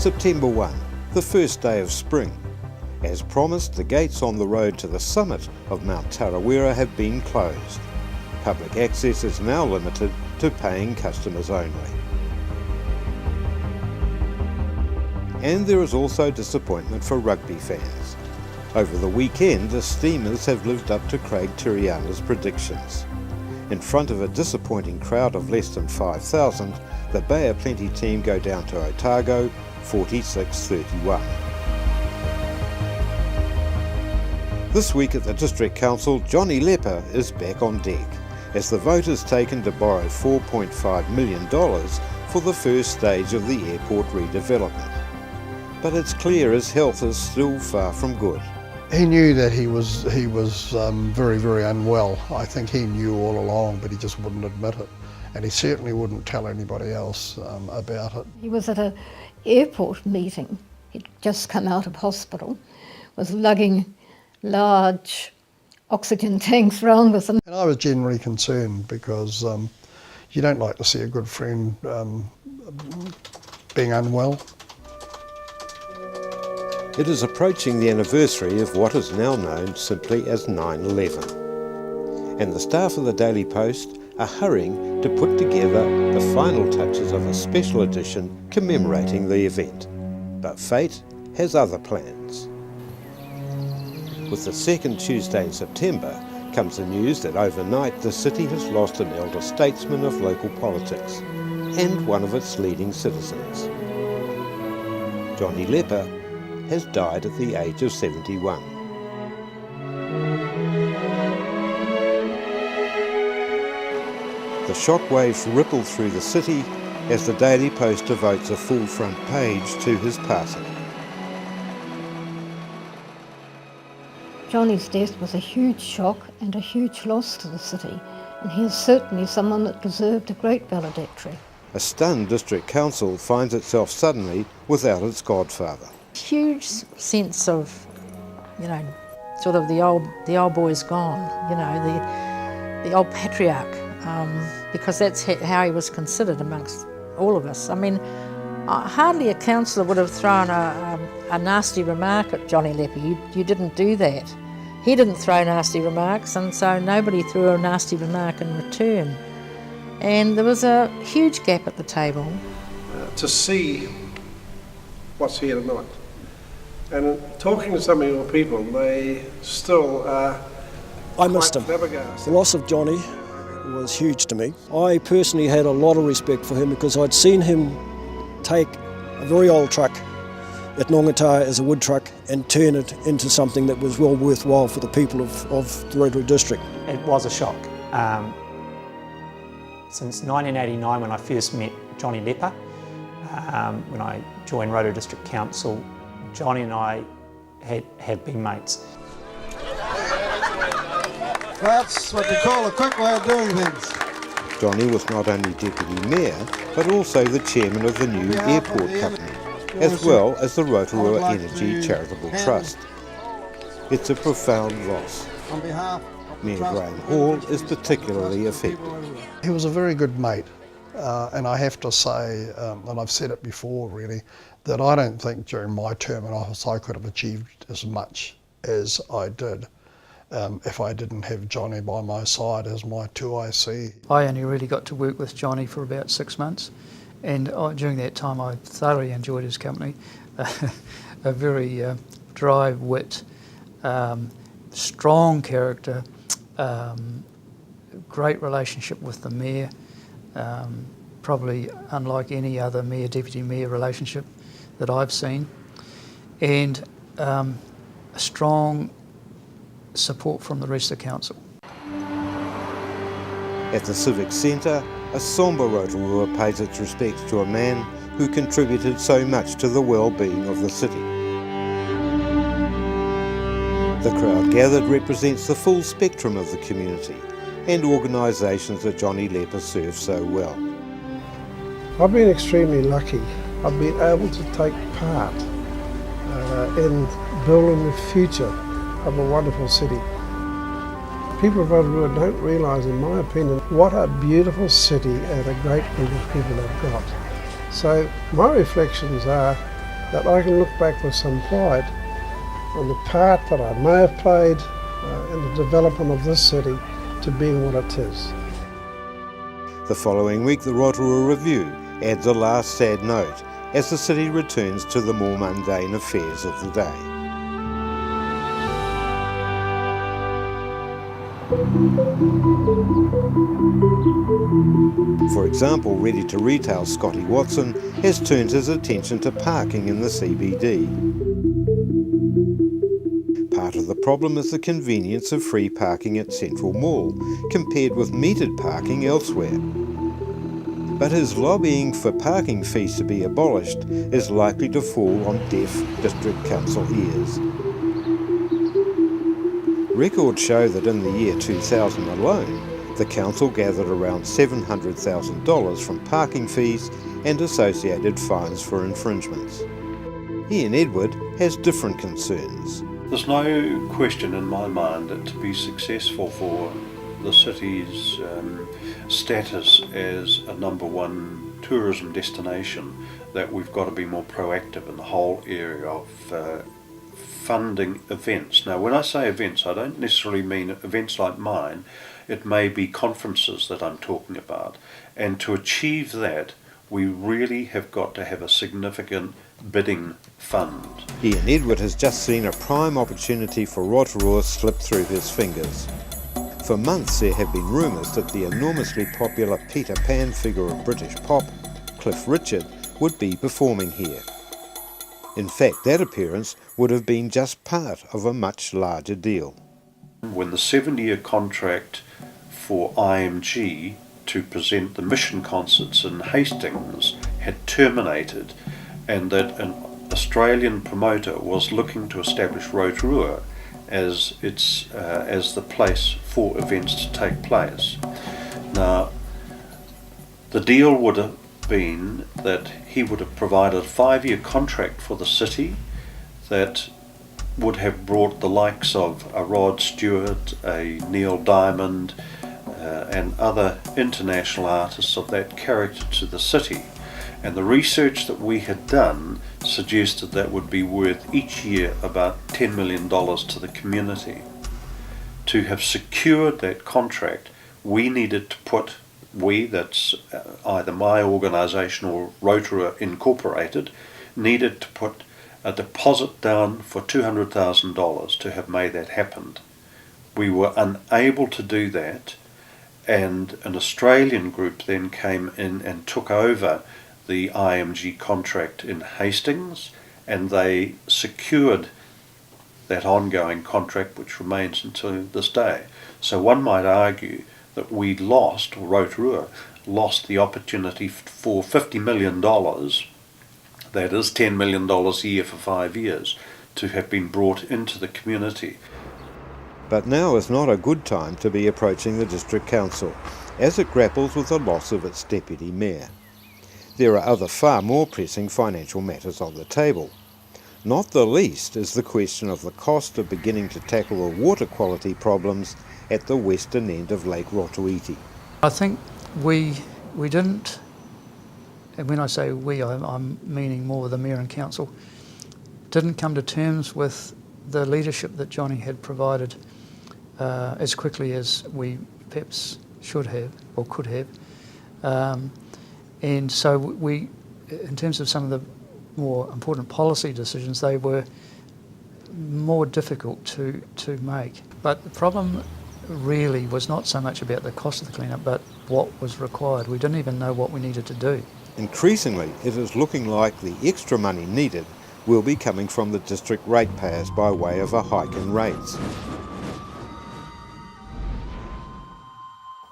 September 1, the first day of spring. As promised, the gates on the road to the summit of Mount Tarawera have been closed. Public access is now limited to paying customers only. And there is also disappointment for rugby fans. Over the weekend, the Steamers have lived up to Craig Tiriana's predictions. In front of a disappointing crowd of less than 5,000, the Bay of Plenty team go down to Otago 46-31. This week at the District Council, Johnny Lepper is back on deck, as the vote is taken to borrow $4.5 million for the first stage of the airport redevelopment. But it's clear his health is still far from good. He knew that he was very, very unwell. I think he knew all along, but he just wouldn't admit it. And he certainly wouldn't tell anybody else about it. He was at an airport meeting. He'd just come out of hospital, was lugging large oxygen tanks round with him. And I was genuinely concerned because you don't like to see a good friend being unwell. It is approaching the anniversary of what is now known simply as 9/11. And the staff of the Daily Post are hurrying to put together the final touches of a special edition commemorating the event. But fate has other plans. With the second Tuesday in September comes the news that overnight the city has lost an elder statesman of local politics and one of its leading citizens. Johnny Lepper has died at the age of 71. The shockwaves ripple through the city as the Daily Post devotes a full front page to his passing. Johnny's death was a huge shock and a huge loss to the city, and he is certainly someone that deserved a great valedictory. A stunned district council finds itself suddenly without its godfather. Huge sense of, sort of the old boy's gone, the old patriarch, because that's how he was considered amongst all of us. I mean, hardly a councillor would have thrown a nasty remark at Johnny Lepper. You didn't do that. He didn't throw nasty remarks, and so nobody threw a nasty remark in return. And there was a huge gap at the table. To see what's here tonight, and talking to some of your people, they still are I missed him. flabbergasted. The loss of Johnny was huge to me. I personally had a lot of respect for him because I'd seen him take a very old truck at Nongataia as a wood truck and turn it into something that was well worthwhile for the people of the Rotorua district. It was a shock. Since 1989, when I first met Johnny Lepper, when I joined Rotorua District Council, Johnny and I have been mates. That's what we call a quick way of doing things. Johnny was not only Deputy Mayor, but also the Chairman of the new airport company, as well as the Rotorua Energy Charitable Trust. It's a profound loss. On behalf Mayor Graham Hall is particularly affected. He was a very good mate, and I have to say, and I've said it before really, that I don't think during my term in office I could have achieved as much as I did if I didn't have Johnny by my side as my 2IC. I only really got to work with Johnny for about 6 months, and during that time I thoroughly enjoyed his company. A very dry wit, strong character, great relationship with the mayor, probably unlike any other mayor-deputy mayor relationship that I've seen, and a strong support from the rest of the council. At the Civic Centre, a sombre Rotorua pays its respects to a man who contributed so much to the well-being of the city. The crowd gathered represents the full spectrum of the community and organisations that Johnny Lepper served so well. I've been extremely lucky. I've been able to take part in building the future of a wonderful city. People of Rotorua don't realise, in my opinion, what a beautiful city and a great group of people they've got. So my reflections are that I can look back with some pride on the part that I may have played in the development of this city to being what it is. The following week, the Rotorua Review adds a last sad note as the city returns to the more mundane affairs of the day. For example, ready-to-retail Scotty Watson has turned his attention to parking in the CBD. Part of the problem is the convenience of free parking at Central Mall, compared with metered parking elsewhere. But his lobbying for parking fees to be abolished is likely to fall on deaf District Council ears. Records show that in the year 2000 alone, the council gathered around $700,000 from parking fees and associated fines for infringements. Ian Edward has different concerns. There's no question in my mind that to be successful for the city's status as a #1 tourism destination, that we've got to be more proactive in the whole area of funding events. Now, when I say events, I don't necessarily mean events like mine. It may be conferences that I'm talking about. And to achieve that, we really have got to have a significant bidding fund. Ian Edward has just seen a prime opportunity for Rotorua slip through his fingers. For months there have been rumours that the enormously popular Peter Pan figure of British pop, Cliff Richard, would be performing here. In fact, that appearance would have been just part of a much larger deal. When the 70-year contract for IMG to present the Mission concerts in Hastings had terminated, and that an Australian promoter was looking to establish Rotorua as the place for events to take place. Now, the deal would have been that he would have provided a 5-year contract for the city that would have brought the likes of a Rod Stewart, a Neil Diamond, and other international artists of that character to the city. And the research that we had done suggested that would be worth each year about $10 million to the community. To have secured that contract, we needed to put, that's either my organisation or Rotorua Incorporated, needed to put a deposit down for $200,000 to have made that happen. We were unable to do that, and an Australian group then came in and took over the IMG contract in Hastings, and they secured that ongoing contract, which remains until this day. So one might argue that we lost, or Rotorua lost, the opportunity for $50 million, that is $10 million a year for 5 years, to have been brought into the community. But now is not a good time to be approaching the District Council, as it grapples with the loss of its Deputy Mayor. There are other far more pressing financial matters on the table. Not the least is the question of the cost of beginning to tackle the water quality problems at the western end of Lake Rotoiti. I think we didn't, and when I say we, I'm meaning more the Mayor and Council, didn't come to terms with the leadership that Johnny had provided as quickly as we perhaps should have or could have. And so we, in terms of some of the more important policy decisions, they were more difficult to make. But the problem really was not so much about the cost of the cleanup, but what was required. We didn't even know what we needed to do. Increasingly, it is looking like the extra money needed will be coming from the district ratepayers by way of a hike in rates.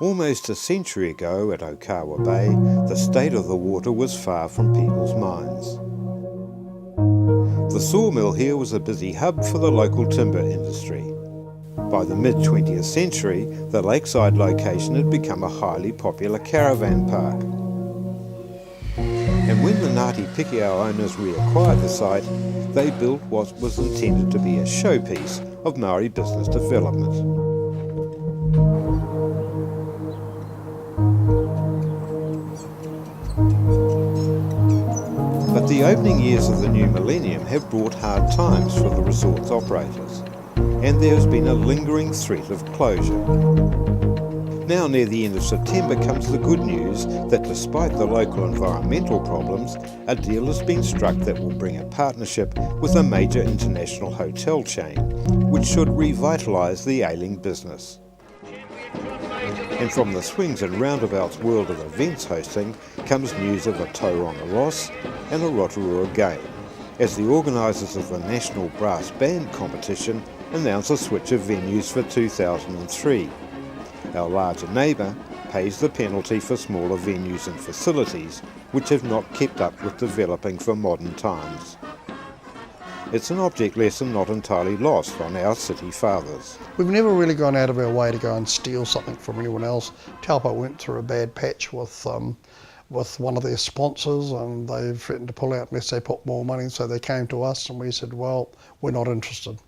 Almost a century ago at Okawa Bay, the state of the water was far from people's minds. The sawmill here was a busy hub for the local timber industry. By the mid-20th century, the lakeside location had become a highly popular caravan park. And when the Ngāti Pikiao owners reacquired the site, they built what was intended to be a showpiece of Māori business development. But the The opening years of the new millennium have brought hard times for the resort's operators, and there has been a lingering threat of closure. Now near the end of September comes the good news that despite the local environmental problems, a deal has been struck that will bring a partnership with a major international hotel chain, which should revitalise the ailing business. And from the swings and roundabouts world of events hosting comes news of a Tauranga loss and a Rotorua gain, as the organisers of the National Brass Band competition announce a switch of venues for 2003. Our larger neighbour pays the penalty for smaller venues and facilities which have not kept up with developing for modern times. It's an object lesson not entirely lost on our city fathers. We've never really gone out of our way to go and steal something from anyone else. Taupo went through a bad patch with one of their sponsors, and they threatened to pull out unless they put more money, so they came to us and we said, well, we're not interested.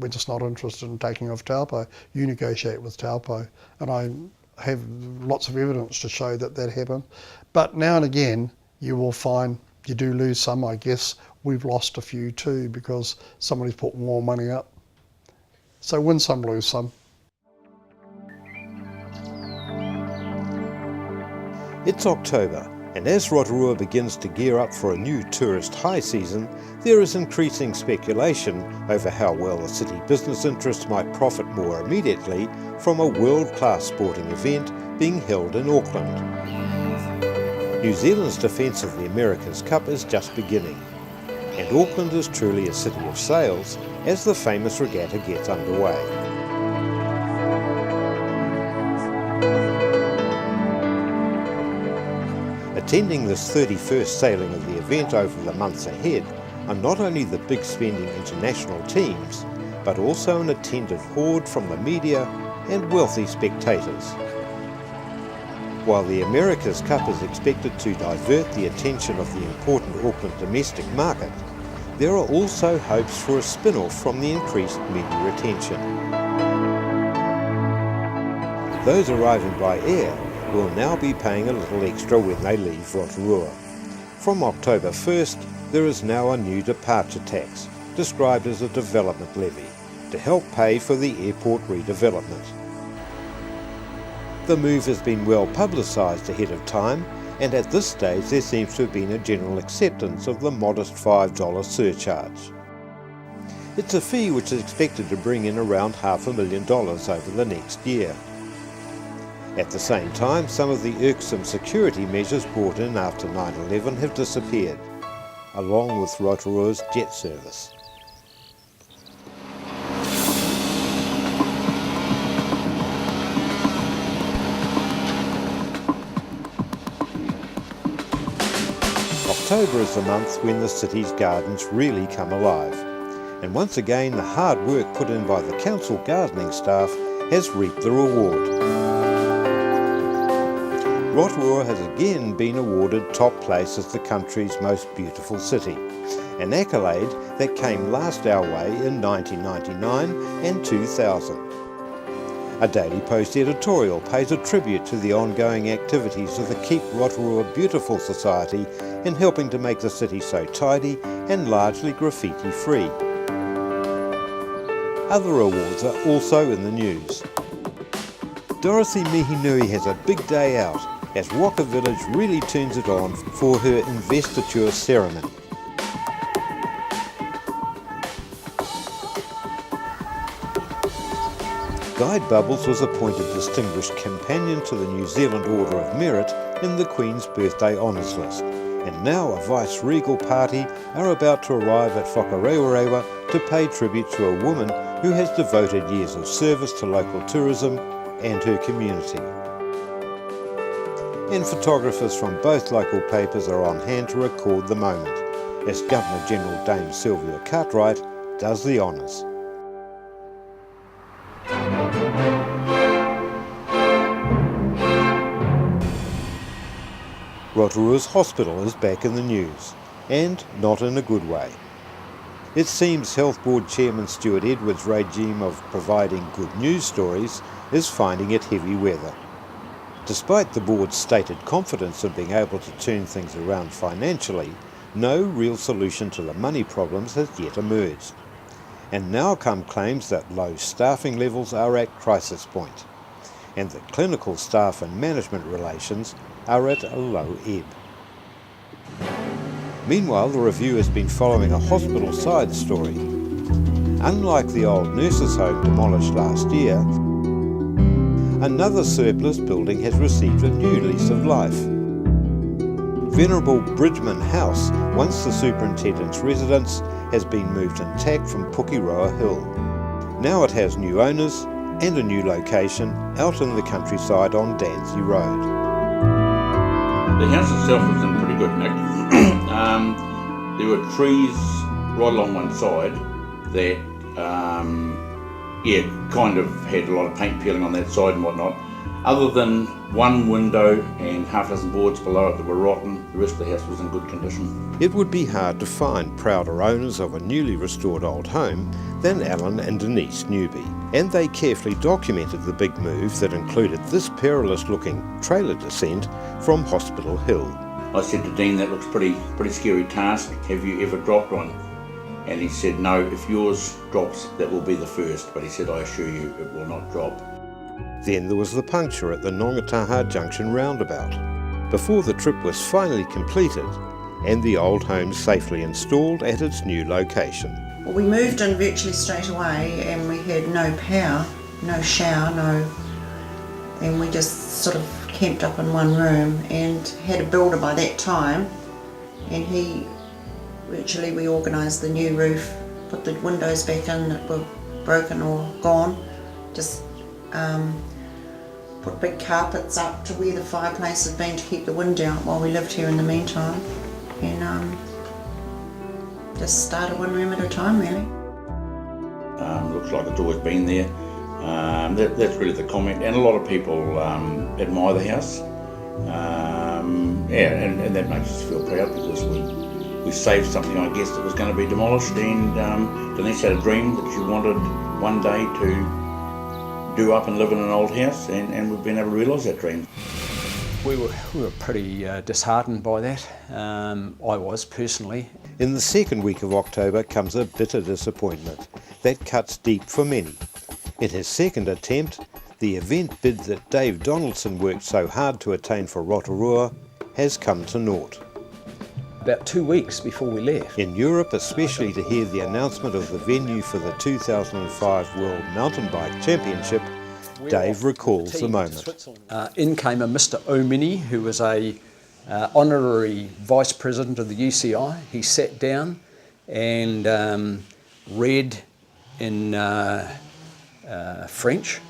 We're just not interested in taking off Taupo. You negotiate with Taupo. And I have lots of evidence to show that that happened. But now and again, you will find you do lose some. I guess we've lost a few too because somebody's put more money up. So win some, lose some. It's October, and as Rotorua begins to gear up for a new tourist high season, there is increasing speculation over how well the city business interests might profit more immediately from a world-class sporting event being held in Auckland. New Zealand's defence of the America's Cup is just beginning, and Auckland is truly a city of sails as the famous regatta gets underway. Attending this 31st sailing of the event over the months ahead are not only the big spending international teams, but also an attended horde from the media and wealthy spectators. While the America's Cup is expected to divert the attention of the important Auckland domestic market, there are also hopes for a spin-off from the increased media attention. Those arriving by air will now be paying a little extra when they leave Rotorua. From October 1st, there is now a new departure tax, described as a development levy, to help pay for the airport redevelopment. The move has been well publicised ahead of time, and at this stage there seems to have been a general acceptance of the modest $5 surcharge. It's a fee which is expected to bring in around $500,000 over the next year. At the same time, some of the irksome security measures brought in after 9/11 have disappeared, along with Rotorua's jet service. October is the month when the city's gardens really come alive, and once again the hard work put in by the council gardening staff has reaped the reward. Rotorua has again been awarded top place as the country's most beautiful city, an accolade that came last our way in 1999 and 2000. A Daily Post editorial pays a tribute to the ongoing activities of the Keep Rotorua Beautiful Society in helping to make the city so tidy and largely graffiti-free. Other awards are also in the news. Dorothy Mihinui has a big day out as Waka Village really turns it on for her investiture ceremony. Guide Bubbles was appointed Distinguished Companion to the New Zealand Order of Merit in the Queen's Birthday Honours List, and now a vice-regal party are about to arrive at Whakarewarewa to pay tribute to a woman who has devoted years of service to local tourism and her community. And photographers from both local papers are on hand to record the moment, as Governor-General Dame Sylvia Cartwright does the honours. Rotorua's hospital is back in the news, and not in a good way. It seems Health Board Chairman Stuart Edwards' regime of providing good news stories is finding it heavy weather. Despite the board's stated confidence in being able to turn things around financially, no real solution to the money problems has yet emerged. And now come claims that low staffing levels are at crisis point, and that clinical staff and management relations are at a low ebb. Meanwhile, the review has been following a hospital side story. Unlike the old nurses' home demolished last year, another surplus building has received a new lease of life. Venerable Bridgeman House, once the superintendent's residence, has been moved intact from Pukeroa Hill. Now it has new owners and a new location out in the countryside on Danzy Road. The house itself was in pretty good nick. There were trees right along one side that kind of had a lot of paint peeling on that side and whatnot. Other than one window and half a dozen boards below it that were rotten, the rest of the house was in good condition. It would be hard to find prouder owners of a newly restored old home than Alan and Denise Newby, and they carefully documented the big move that included this perilous-looking trailer descent from Hospital Hill. I said to Dean, that looks pretty scary task. Have you ever dropped one? And he said, no, if yours drops, that will be the first. But he said, I assure you, it will not drop. Then there was the puncture at the Nongataha Junction roundabout, before the trip was finally completed and the old home safely installed at its new location. Well, we moved in virtually straight away and we had no power, no shower, and we just sort of camped up in one room and had a builder by that time, and we organised the new roof, put the windows back in that were broken or gone, just put big carpets up to where the fireplace had been to keep the wind out while we lived here in the meantime, and just started one room at a time really. Looks like it's always been there. That's really the comment, and a lot of people admire the house. And that makes us feel proud because we saved something, I guess, that was going to be demolished, and Denise had a dream that she wanted one day to do up and live in an old house, and we've been able to realise that dream. We were pretty disheartened by that. I was personally. In the second week of October comes a bitter disappointment that cuts deep for many. In his second attempt, the event bid that Dave Donaldson worked so hard to attain for Rotorua has come to naught. About 2 weeks before we left. In Europe, especially to hear the announcement of the venue for the 2005 World Mountain Bike Championship, Dave recalls the moment. In came a Mr. Omini, who was a honorary vice president of the UCI. He sat down and read in French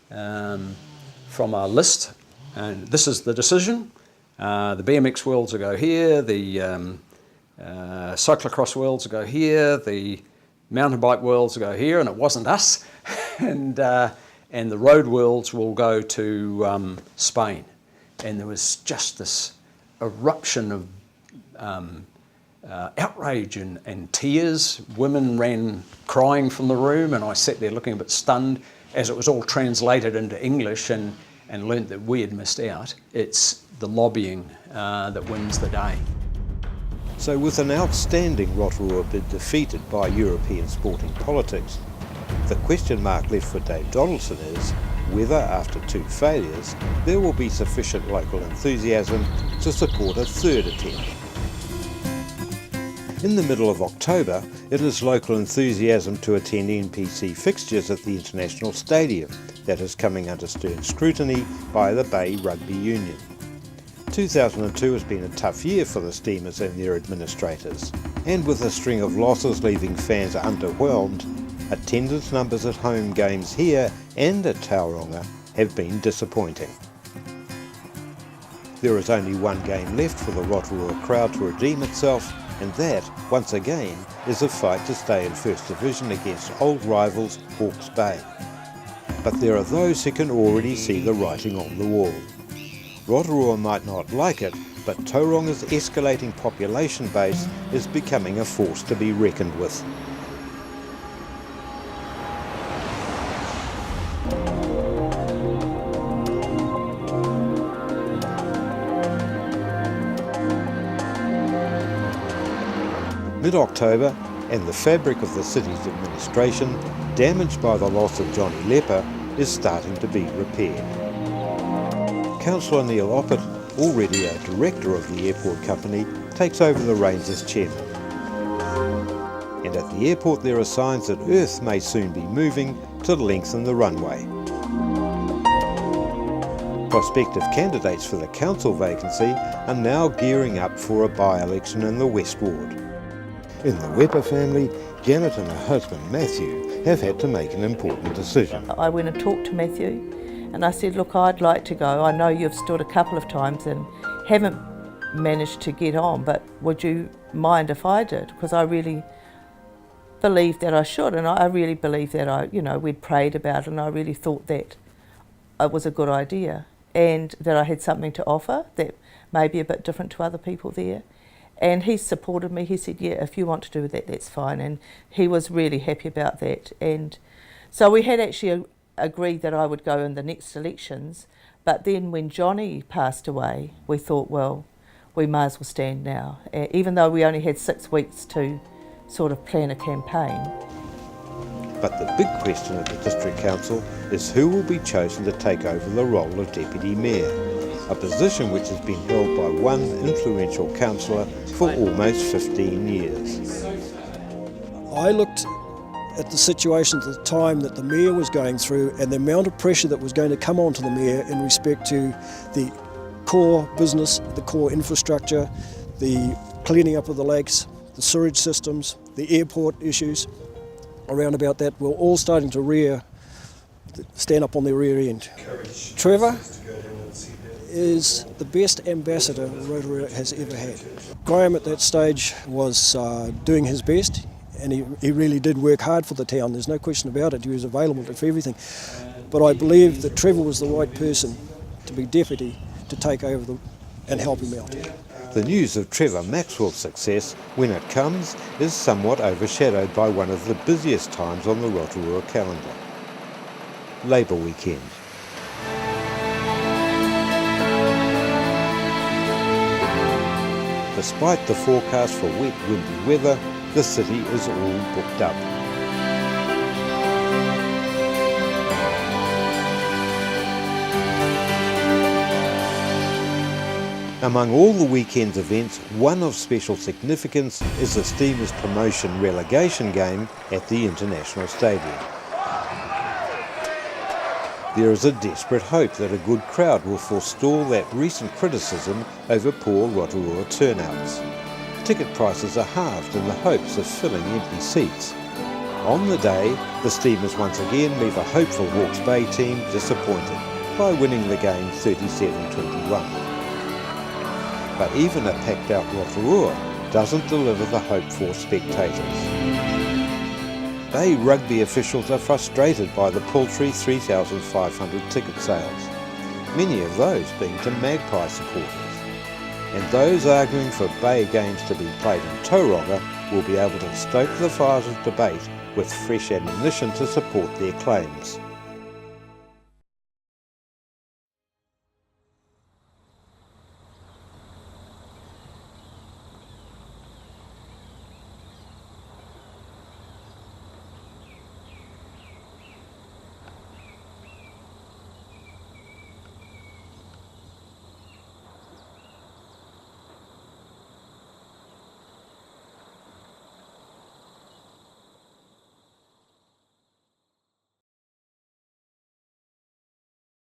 from our list, and this is the decision. The BMX worlds will go here, the cyclocross worlds will go here, the mountain bike worlds will go here, and it wasn't us, and the road worlds will go to Spain. And there was just this eruption of outrage and tears. Women ran crying from the room, and I sat there looking a bit stunned as it was all translated into English, and learnt that we had missed out. It's the lobbying that wins the day. So with an outstanding Rotorua bid defeated by European sporting politics, the question mark left for Dave Donaldson is whether, after 2 failures, there will be sufficient local enthusiasm to support a third attempt. In the middle of October, it is local enthusiasm to attend NPC fixtures at the International Stadium that is coming under stern scrutiny by the Bay Rugby Union. 2002 has been a tough year for the Steamers and their administrators, and with a string of losses leaving fans underwhelmed, attendance numbers at home games here and at Tauranga have been disappointing. There is only one game left for the Rotorua crowd to redeem itself, and that, once again, is a fight to stay in First Division against old rivals Hawke's Bay. But there are those who can already see the writing on the wall. Rotorua might not like it, but Tauranga's escalating population base is becoming a force to be reckoned with. Mid-October, and the fabric of the city's administration, damaged by the loss of Johnny Lepper, is starting to be repaired. Councillor Neil Oppett, already a director of the airport company, takes over the reins as chairman. And at the airport there are signs that earth may soon be moving to lengthen the runway. Prospective candidates for the council vacancy are now gearing up for a by-election in the West Ward. In the Wepper family, Janet and her husband Matthew have had to make an important decision. I went and talked to Matthew and I said, look, I'd like to go. I know you've stood a couple of times and haven't managed to get on, but would you mind if I did? Because I really believe that I should, and I really believe that we'd prayed about it and I really thought that it was a good idea and that I had something to offer that may be a bit different to other people there. And he supported me. He said, yeah, if you want to do that, that's fine. And he was really happy about that. And so we had actually agreed that I would go in the next elections. But then when Johnny passed away, we thought, well, we may as well stand now. Even though we only had 6 weeks to sort of plan a campaign. But the big question at the District Council is who will be chosen to take over the role of Deputy Mayor, a position which has been held by one influential councillor for almost 15 years. I looked at the situation at the time that the Mayor was going through and the amount of pressure that was going to come onto the Mayor in respect to the core business, the core infrastructure, the cleaning up of the lakes, the sewage systems, the airport issues around about that were all starting to stand up on their rear end. Trevor is the best ambassador Rotorua has ever had. Graham at that stage was doing his best and he really did work hard for the town, there's no question about it, he was available for everything. But I believe that Trevor was the right person to be deputy to take over and help him out. The news of Trevor Maxwell's success, when it comes, is somewhat overshadowed by one of the busiest times on the Rotorua calendar, Labour Weekend. Despite the forecast for wet, windy weather, the city is all booked up. Among all the weekend's events, one of special significance is the Steamers Promotion relegation game at the International Stadium. There is a desperate hope that a good crowd will forestall that recent criticism over poor Rotorua turnouts. Ticket prices are halved in the hopes of filling empty seats. On the day, the Steamers once again leave a hopeful Hawke's Bay team disappointed by winning the game 37-21. But even a packed-out Rotorua doesn't deliver the hoped-for spectators. Bay rugby officials are frustrated by the paltry 3,500 ticket sales, many of those being to Magpie supporters. And those arguing for Bay games to be played in Tauranga will be able to stoke the fires of debate with fresh ammunition to support their claims.